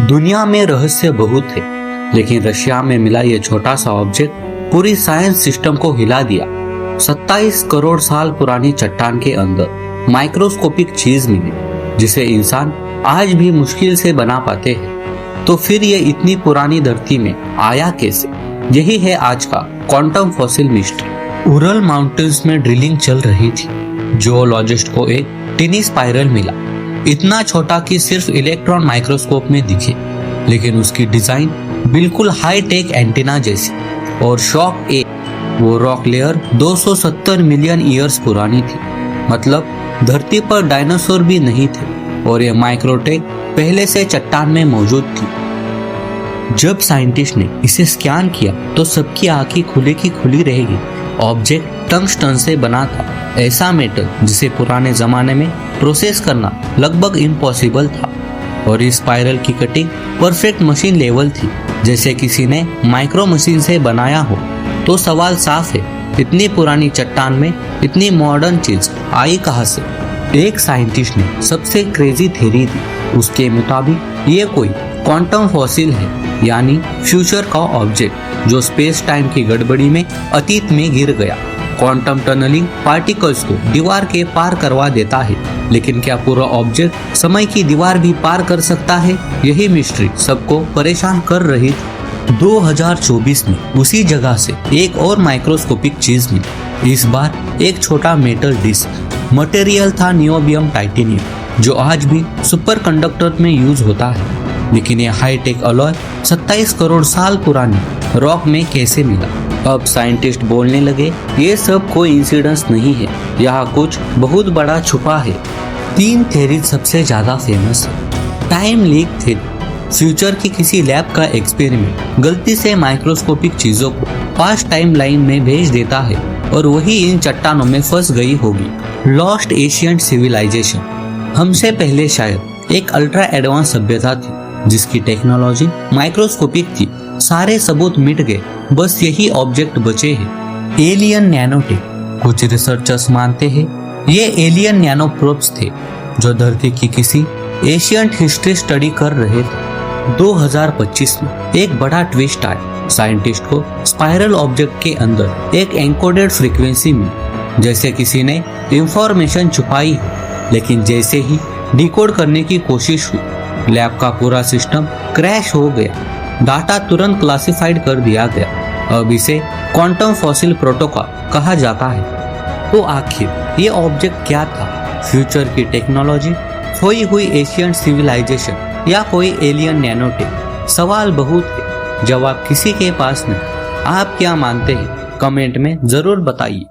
दुनिया में रहस्य बहुत है, लेकिन रशिया में मिला ये छोटा सा ऑब्जेक्ट पूरी साइंस सिस्टम को हिला दिया। 27 करोड़ साल पुरानी चट्टान के अंदर माइक्रोस्कोपिक चीज मिली जिसे इंसान आज भी मुश्किल से बना पाते हैं। तो फिर ये इतनी पुरानी धरती में आया कैसे? यही है आज का quantum fossil mystery. Ural mountains में ड्रिलिंग चल रही थी। जियोलॉजिस्ट को एक टिनी स्पाइरल मिला, इतना छोटा कि सिर्फ इलेक्ट्रॉन माइक्रोस्कोप में दिखे, लेकिन उसकी डिजाइन बिल्कुल हाई टेक एंटीना जैसी। और शॉक ए, वो रॉक लेयर 270 मिलियन ईयर्स पुरानी थी। मतलब धरती पर डायनासोर भी नहीं थे और ये माइक्रोटेक पहले से चट्टान में मौजूद थी। जब साइंटिस्ट ने इसे स्कैन किया तो सबकी आंखें खुले की खुली रहेगी। ऑब्जेक्ट टंगस्टन से बना था, ऐसा मेटल जिसे पुराने जमाने में प्रोसेस करना लगभग इम्पॉसिबल था। और इस स्पाइरल की कटिंग परफेक्ट मशीन लेवल थी, जैसे किसी ने माइक्रो मशीन से बनाया हो। तो सवाल साफ है, इतनी पुरानी चट्टान में इतनी मॉडर्न चीज आई कहां से? एक साइंटिस्ट ने सबसे क्रेजी थ्योरी दी। उसके मुताबिक ये कोई क्वांटम फॉसिल है, यानी फ्यूचर का ऑब्जेक्ट जो स्पेस टाइम की गड़बड़ी में अतीत में गिर गया। क्वांटम टनलिंग पार्टिकल्स को दीवार के पार करवा देता है, लेकिन क्या पूरा ऑब्जेक्ट समय की दीवार भी पार कर सकता है? यही मिस्ट्री सबको परेशान कर रही थी। 2024 में उसी जगह से एक और माइक्रोस्कोपिक चीज मिली। इस बार एक छोटा मेटल डिस्क। मटेरियल था नियोबियम टाइटेनियम, जो आज भी सुपर कंडक्टर में यूज होता है। लेकिन ये हाईटेक अलॉय 27 करोड़ साल पुरानी रॉक में कैसे मिला? अब साइंटिस्ट बोलने लगे, ये सब कोई इंसिडेंस नहीं है, यहाँ कुछ बहुत बड़ा छुपा है। 3 थ्योरी सबसे ज्यादा फेमस है। टाइम लीक थ्योरी, फ्यूचर की किसी लैब का एक्सपेरिमेंट गलती से माइक्रोस्कोपिक चीजों को पास्ट टाइम लाइन में भेज देता है और वही इन चट्टानों में फंस गई होगी। लॉस्ट एशियंट सिविलाइजेशन, हमसे पहले शायद एक अल्ट्रा एडवांस सभ्यता थी जिसकी टेक्नोलॉजी माइक्रोस्कोपिक थी। सारे सबूत मिट गए, बस यही ऑब्जेक्ट बचे हैं। एलियन नैनोटेक, कुछ रिसर्चर्स मानते हैं ये एलियन नैनो प्रोब्स थे जो धरती की किसी एशियंट हिस्ट्री स्टडी कर रहे थे। 2025 में एक बड़ा ट्विस्ट आया। साइंटिस्ट को स्पाइरल ऑब्जेक्ट के अंदर एक एन्कोडेड फ्रीक्वेंसी मिली, जैसे किसी ने इंफॉर्मेशन छुपाई हो। लेकिन जैसे ही डिकोड करने की कोशिश हुई, लैब का पूरा सिस्टम क्रैश हो गया। डाटा तुरंत क्लासिफाइड कर दिया गया। अब इसे क्वांटम फॉसिल प्रोटोकॉल कहा जाता है। तो आखिर ये ऑब्जेक्ट क्या था? फ्यूचर की टेक्नोलॉजी, खोई हुई एशियन सिविलाइजेशन या कोई एलियन नैनोटेक? सवाल बहुत है, जवाब किसी के पास नहीं। आप क्या मानते हैं? कमेंट में जरूर बताइए।